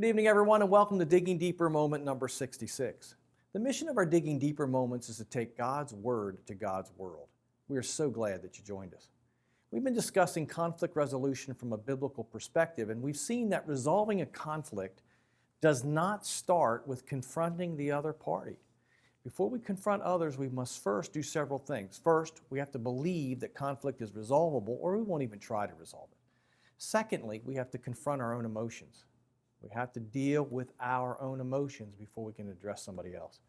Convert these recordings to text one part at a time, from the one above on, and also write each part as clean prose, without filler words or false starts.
Good evening, everyone, and welcome to Digging Deeper moment number 66. The mission of our Digging Deeper moments is to take God's Word to God's world. We are so glad that you joined us. We've been discussing conflict resolution from a biblical perspective, and we've seen that resolving a conflict does not start with confronting the other party. Before we confront others, we must first do several things. First, we have to believe that conflict is resolvable, or we won't even try to resolve it. Secondly, we have to confront our own emotions. We have to deal with our own emotions before we can address somebody else.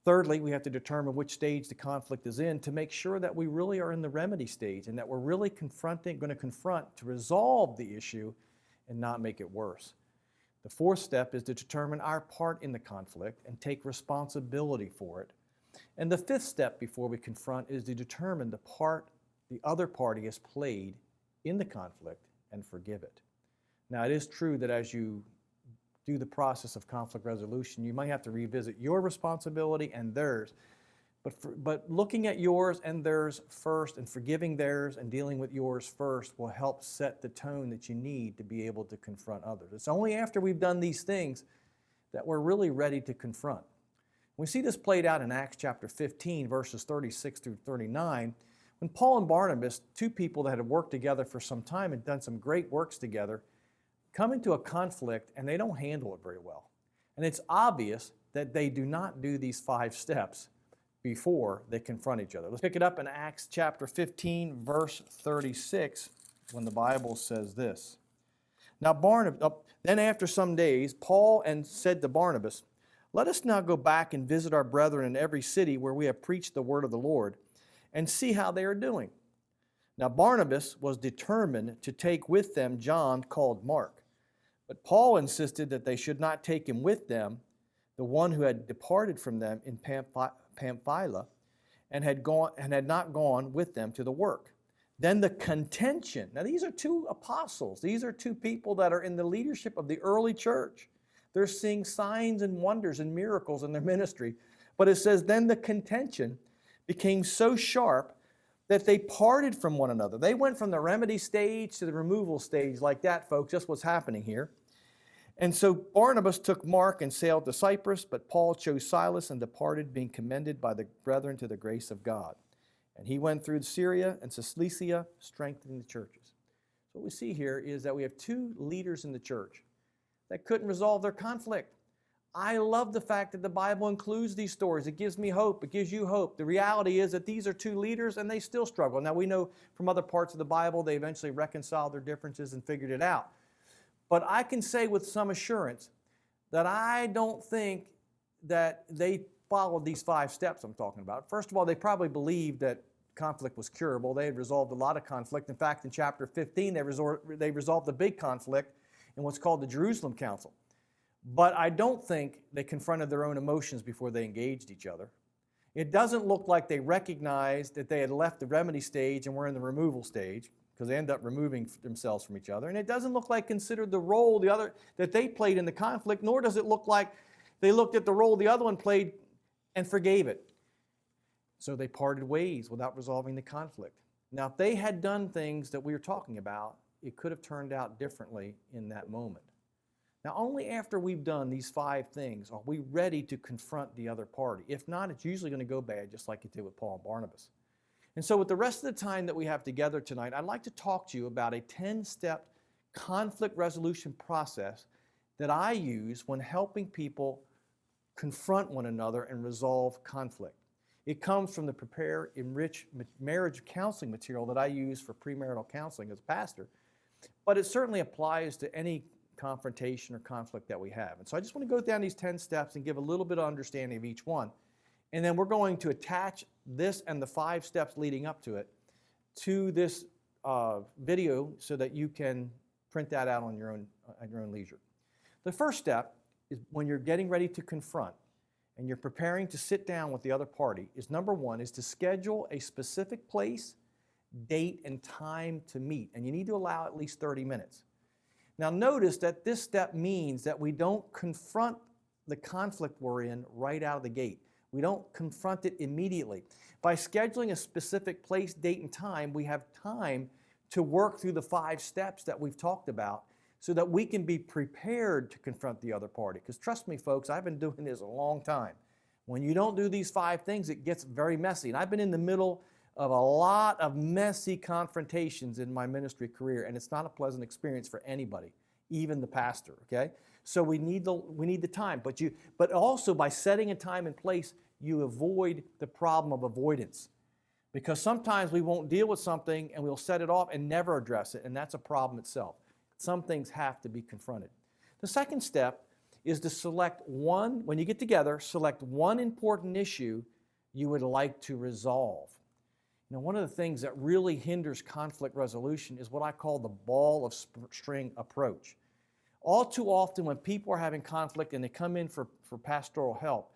Thirdly, we have to determine which stage the conflict is in to make sure that we really are in the remedy stage and that we're really going to confront to resolve the issue and not make it worse. The fourth step is to determine our part in the conflict and take responsibility for it. And the fifth step before we confront is to determine the part the other party has played in the conflict and forgive it. Now, it is true that as you do the process of conflict resolution, you might have to revisit your responsibility and theirs. But looking at yours and theirs first and forgiving theirs and dealing with yours first will help set the tone that you need to be able to confront others. It's only after we've done these things that we're really ready to confront. We see this played out in Acts chapter 15, verses 36 through 39, when Paul and Barnabas, two people that had worked together for some time and done some great works together, come into a conflict and they don't handle it very well. And it's obvious that they do not do these 5 steps before they confront each other. Let's pick it up in Acts chapter 15, verse 36, when the Bible says this. Now then after some days, Paul said to Barnabas, "Let us now go back and visit our brethren in every city where we have preached the word of the Lord, and see how they are doing." Now Barnabas was determined to take with them John called Mark. But Paul insisted that they should not take him with them, the one who had departed from them in Pamphylia, and had not gone with them to the work. Then the contention. Now these are 2 apostles. These are 2 people that are in the leadership of the early church. They're seeing signs and wonders and miracles in their ministry. But it says, then the contention became so sharp that they parted from one another. They went from the remedy stage to the removal stage like that, folks. That's what's happening here. And so Barnabas took Mark and sailed to Cyprus, but Paul chose Silas and departed, being commended by the brethren to the grace of God. And he went through Syria and Cilicia, strengthening the churches. So what we see here is that we have 2 leaders in the church that couldn't resolve their conflict. I love the fact that the Bible includes these stories. It gives me hope. It gives you hope. The reality is that these are 2 leaders and they still struggle. Now we know from other parts of the Bible they eventually reconciled their differences and figured it out. But I can say with some assurance that I don't think that they followed these 5 steps I'm talking about. First of all, they probably believed that conflict was curable. They had resolved a lot of conflict. In fact, in chapter 15, they resolved the big conflict in what's called the Jerusalem Council. But I don't think they confronted their own emotions before they engaged each other. It doesn't look like they recognized that they had left the remedy stage and were in the removal stage, because they end up removing themselves from each other. And it doesn't look like considered the role that they played in the conflict, nor does it look like they looked at the role the other one played and forgave it. So they parted ways without resolving the conflict. Now, if they had done things that we were talking about, it could have turned out differently in that moment. Now, only after we've done these 5 things are we ready to confront the other party. If not, it's usually going to go bad, just like it did with Paul and Barnabas. And so with the rest of the time that we have together tonight, I'd like to talk to you about a 10-step conflict resolution process that I use when helping people confront one another and resolve conflict. It comes from the Prepare, Enrich Marriage Counseling material that I use for premarital counseling as a pastor, but it certainly applies to any confrontation or conflict that we have. And so I just want to go down these 10 steps and give a little bit of understanding of each one. And then we're going to attach this and the 5 steps leading up to it to this video so that you can print that out on your own leisure. The first step is when you're getting ready to confront and you're preparing to sit down with the other party is number 1 is to schedule a specific place, date, and time to meet. And you need to allow at least 30 minutes. Now notice that this step means that we don't confront the conflict we're in right out of the gate. We don't confront it immediately. By scheduling a specific place, date, and time, we have time to work through the 5 steps that we've talked about so that we can be prepared to confront the other party. Because trust me, folks, I've been doing this a long time. When you don't do these 5 things, it gets very messy. And I've been in the middle of a lot of messy confrontations in my ministry career, and it's not a pleasant experience for anybody, even the pastor, okay? So we need the time, but also by setting a time and place, you avoid the problem of avoidance. Because sometimes we won't deal with something and we'll set it off and never address it, and that's a problem itself. Some things have to be confronted. The second step is to select one, when you get together, select one important issue you would like to resolve. Now, one of the things that really hinders conflict resolution is what I call the ball of string approach. All too often when people are having conflict and they come in for pastoral help,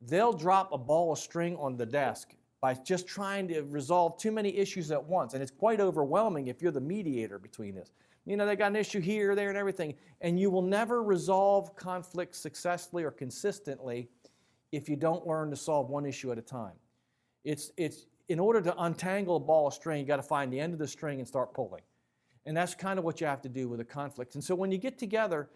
they'll drop a ball of string on the desk by just trying to resolve too many issues at once. And it's quite overwhelming if you're the mediator between this. You know, they got an issue here, there, and everything. And you will never resolve conflict successfully or consistently if you don't learn to solve one issue at a time. It's in order to untangle a ball of string, you got to find the end of the string and start pulling. And that's kind of what you have to do with a conflict. And so when you get together,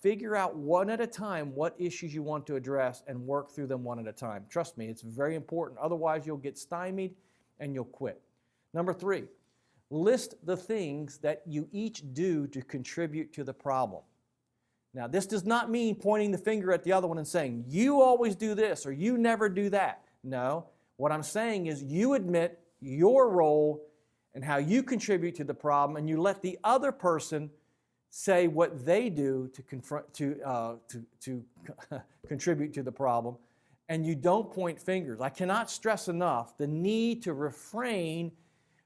figure out one at a time what issues you want to address and work through them one at a time. Trust me, it's very important. Otherwise, you'll get stymied and you'll quit. Number 3, list the things that you each do to contribute to the problem. Now, this does not mean pointing the finger at the other one and saying, you always do this or you never do that. No, what I'm saying is you admit your role and how you contribute to the problem, and you let the other person say what they do to contribute to the problem, and you don't point fingers. I cannot stress enough the need to refrain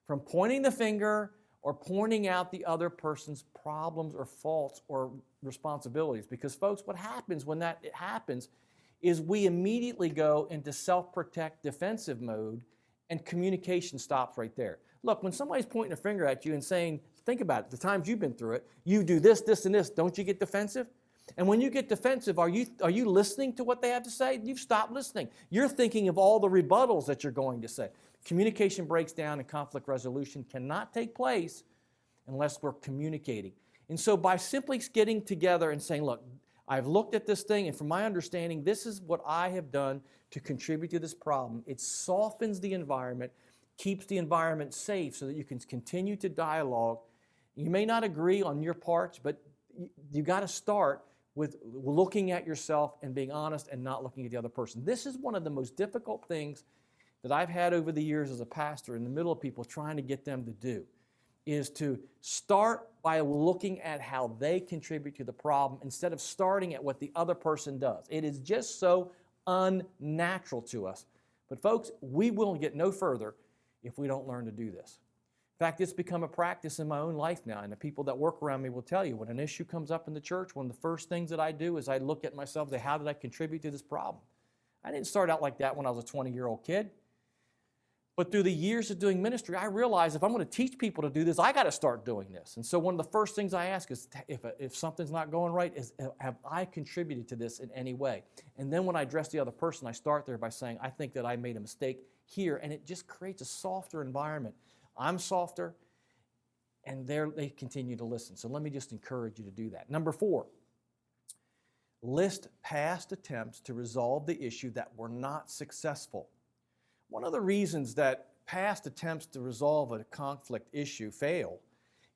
from pointing the finger or pointing out the other person's problems or faults or responsibilities. Because, folks, what happens when that happens is we immediately go into self-protect defensive mode, and communication stops right there. Look, when somebody's pointing a finger at you and saying, think about it, the times you've been through it, you do this, this, and this, don't you get defensive? And when you get defensive, are you listening to what they have to say? You've stopped listening. You're thinking of all the rebuttals that you're going to say. Communication breaks down and conflict resolution cannot take place unless we're communicating. And so by simply getting together and saying, look, I've looked at this thing, and from my understanding, this is what I have done to contribute to this problem. It softens the environment, keeps the environment safe so that you can continue to dialogue. You may not agree on your parts, but you got to start with looking at yourself and being honest and not looking at the other person. This is one of the most difficult things that I've had over the years as a pastor in the middle of people trying to get them to do, is to start by looking at how they contribute to the problem instead of starting at what the other person does. It is just so unnatural to us. But folks, we will get no further if we don't learn to do this. In fact, it's become a practice in my own life now, and the people that work around me will tell you, when an issue comes up in the church, one of the first things that I do is I look at myself and say, how did I contribute to this problem? I didn't start out like that when I was a 20-year-old kid. But through the years of doing ministry, I realized if I'm going to teach people to do this, I got to start doing this. And so one of the first things I ask is, if something's not going right, is have I contributed to this in any way? And then when I address the other person, I start there by saying, I think that I made a mistake here, and it just creates a softer environment. I'm softer, and they continue to listen. So let me just encourage you to do that. Number 4, list past attempts to resolve the issue that were not successful. One of the reasons that past attempts to resolve a conflict issue fail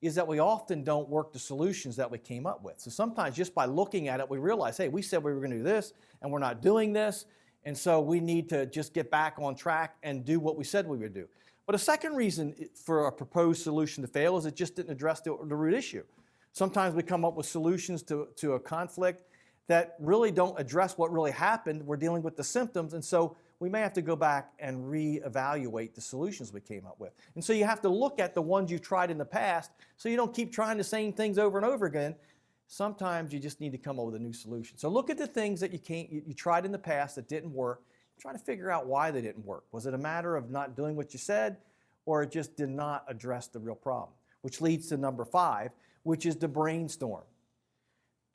is that we often don't work the solutions that we came up with. So sometimes just by looking at it, we realize, hey, we said we were going to do this, and we're not doing this, and so we need to just get back on track and do what we said we would do. But a second reason for a proposed solution to fail is it just didn't address the root issue. Sometimes we come up with solutions to a conflict that really don't address what really happened. We're dealing with the symptoms, and so we may have to go back and reevaluate the solutions we came up with. And so you have to look at the ones you tried in the past so you don't keep trying the same things over and over again. Sometimes you just need to come up with a new solution. So look at the things that you tried in the past that didn't work. Try to figure out why they didn't work. Was it a matter of not doing what you said, or it just did not address the real problem? Which leads to number 5, which is to brainstorm.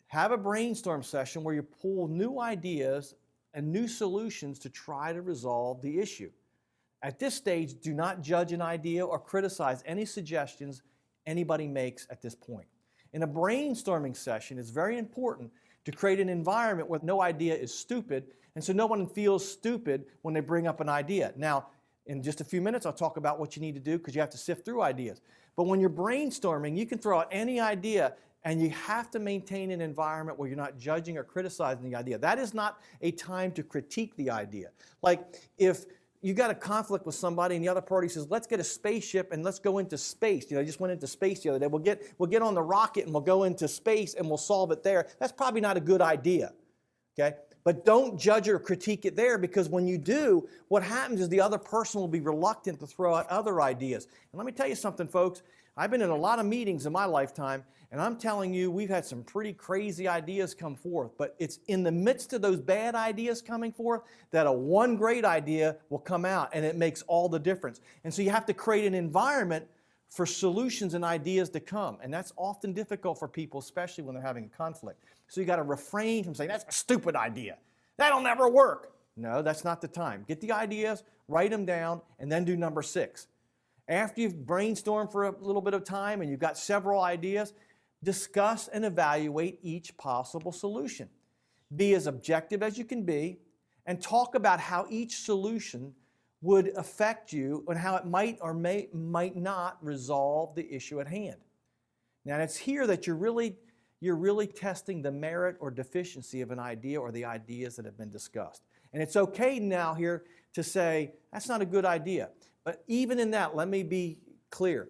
Have a brainstorm session where you pull new ideas and new solutions to try to resolve the issue. At this stage, do not judge an idea or criticize any suggestions anybody makes at this point. In a brainstorming session, it's very important to create an environment where no idea is stupid, and so no one feels stupid when they bring up an idea. Now, in just a few minutes, I'll talk about what you need to do because you have to sift through ideas. But when you're brainstorming, you can throw out any idea, and you have to maintain an environment where you're not judging or criticizing the idea. That is not a time to critique the idea. Like if you got a conflict with somebody and the other party says, let's get a spaceship and let's go into space. I just went into space the other day. We'll get on the rocket and we'll go into space and we'll solve it there. That's probably not a good idea, okay? But don't judge or critique it there, because when you do, what happens is the other person will be reluctant to throw out other ideas. And let me tell you something, folks. I've been in a lot of meetings in my lifetime, and I'm telling you, we've had some pretty crazy ideas come forth. But it's in the midst of those bad ideas coming forth that a one great idea will come out, and it makes all the difference. And so you have to create an environment for solutions and ideas to come. And that's often difficult for people, especially when they're having a conflict. So you got to refrain from saying, that's a stupid idea. That'll never work. No, that's not the time. Get the ideas, write them down, and then do number 6. After you've brainstormed for a little bit of time and you've got several ideas, discuss and evaluate each possible solution. Be as objective as you can be and talk about how each solution would affect you and how it might or might not resolve the issue at hand. Now, it's here that you're really testing the merit or deficiency of an idea or the ideas that have been discussed. And it's okay now here to say, that's not a good idea. But even in that, let me be clear.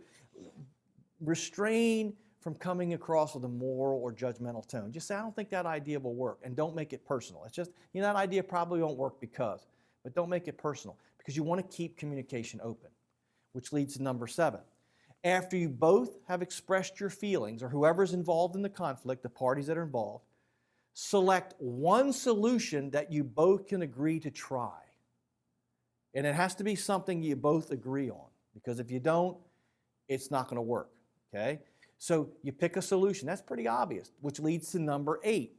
Restrain from coming across with a moral or judgmental tone. Just say, I don't think that idea will work, and don't make it personal. It's just, that idea probably won't work because, but don't make it personal, because you want to keep communication open, which leads to number 7. After you both have expressed your feelings, or whoever's involved in the conflict, the parties that are involved, select one solution that you both can agree to try. And it has to be something you both agree on, because if you don't, it's not going to work, okay? So you pick a solution. That's pretty obvious, which leads to number 8.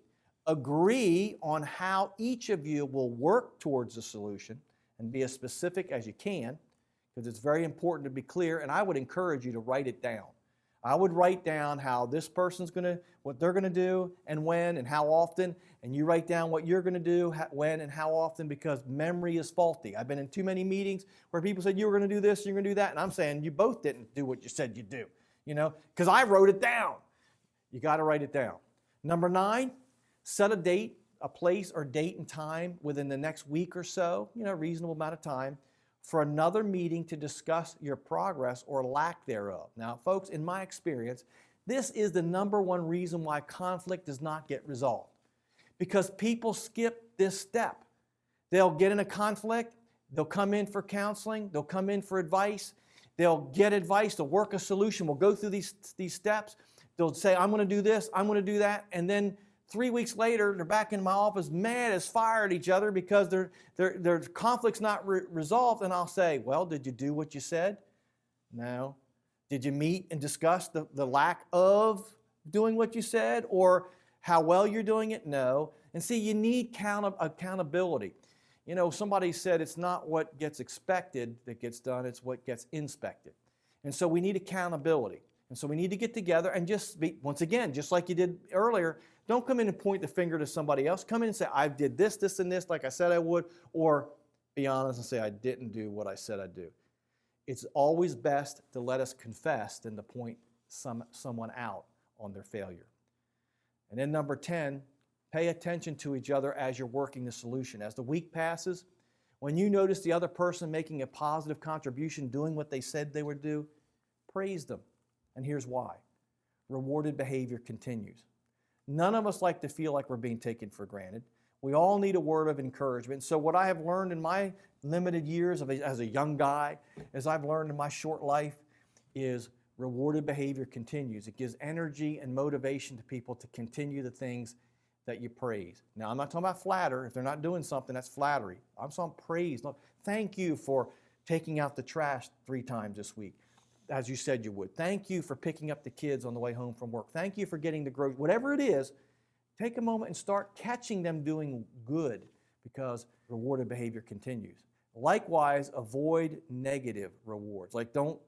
Agree on how each of you will work towards the solution, and be as specific as you can, because it's very important to be clear, and I would encourage you to write it down. I would write down how this person's what they're going to do, and when, and how often, and you write down what you're going to do, when, and how often, because memory is faulty. I've been in too many meetings where people said, you were going to do this, you're going to do that, and I'm saying, you both didn't do what you said you'd do, because I wrote it down. You got to write it down. Number 9, set a date, a place or date and time within the next week or so, a reasonable amount of time, for another meeting to discuss your progress or lack thereof. Now, folks, in my experience, this is the number one reason why conflict does not get resolved. Because people skip this step. They'll get in a conflict, they'll come in for counseling, they'll come in for advice, they'll get advice, they'll work a solution, we'll go through these steps, they'll say, I'm going to do this, I'm going to do that, and then 3 weeks later, they're back in my office mad as fire at each other because their conflict's not resolved. And I'll say, well, did you do what you said? No. Did you meet and discuss the lack of doing what you said, or how well you're doing it? No. And see, you need accountability. Somebody said it's not what gets expected that gets done, it's what gets inspected. And so we need accountability. And so we need to get together and just be, once again, just like you did earlier, don't come in and point the finger to somebody else. Come in and say, I did this, this, and this like I said I would, or be honest and say, I didn't do what I said I'd do. It's always best to let us confess than to point someone out on their failure. And then number 10, pay attention to each other as you're working the solution. As the week passes, when you notice the other person making a positive contribution, doing what they said they would do, praise them. And here's why. Rewarded behavior continues. None of us like to feel like we're being taken for granted. We all need a word of encouragement. So what I have learned in my limited years as a young guy, as I've learned in my short life, is rewarded behavior continues. It gives energy and motivation to people to continue the things that you praise. Now, I'm not talking about flatter. If they're not doing something, that's flattery. I'm talking praise. Thank you for taking out the trash 3 times this week, as you said you would. Thank you for picking up the kids on the way home from work. Thank you for getting the groceries. Whatever it is, take a moment and start catching them doing good, because rewarded behavior continues. Likewise, avoid negative rewards. Like, don't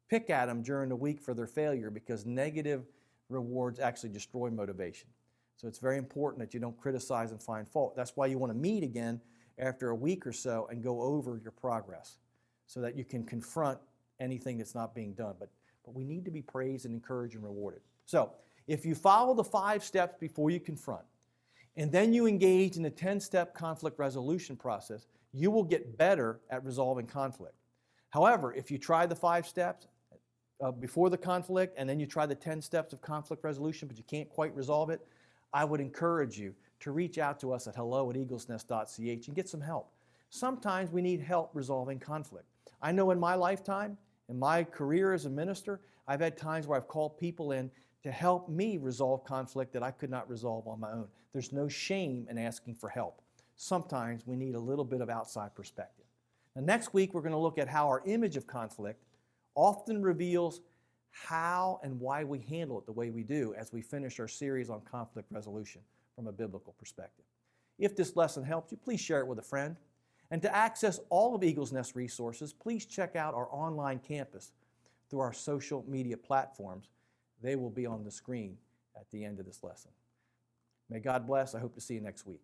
pick at them during the week for their failure, because negative rewards actually destroy motivation. So it's very important that you don't criticize and find fault. That's why you want to meet again after a week or so and go over your progress so that you can confront anything that's not being done. But we need to be praised and encouraged and rewarded. So if you follow the 5 steps before you confront, and then you engage in a 10-step conflict resolution process, you will get better at resolving conflict. However, if you try the 5 steps before the conflict and then you try the 10 steps of conflict resolution but you can't quite resolve it, I would encourage you to reach out to us at hello@eaglesnest.ch and get some help. Sometimes we need help resolving conflict. I know in my lifetime, in my career as a minister, I've had times where I've called people in to help me resolve conflict that I could not resolve on my own. There's no shame in asking for help. Sometimes we need a little bit of outside perspective. Now, next week, we're going to look at how our image of conflict often reveals how and why we handle it the way we do as we finish our series on conflict resolution from a biblical perspective. If this lesson helped you, please share it with a friend. And to access all of Eagles Nest resources, please check out our online campus through our social media platforms. They will be on the screen at the end of this lesson. May God bless. I hope to see you next week.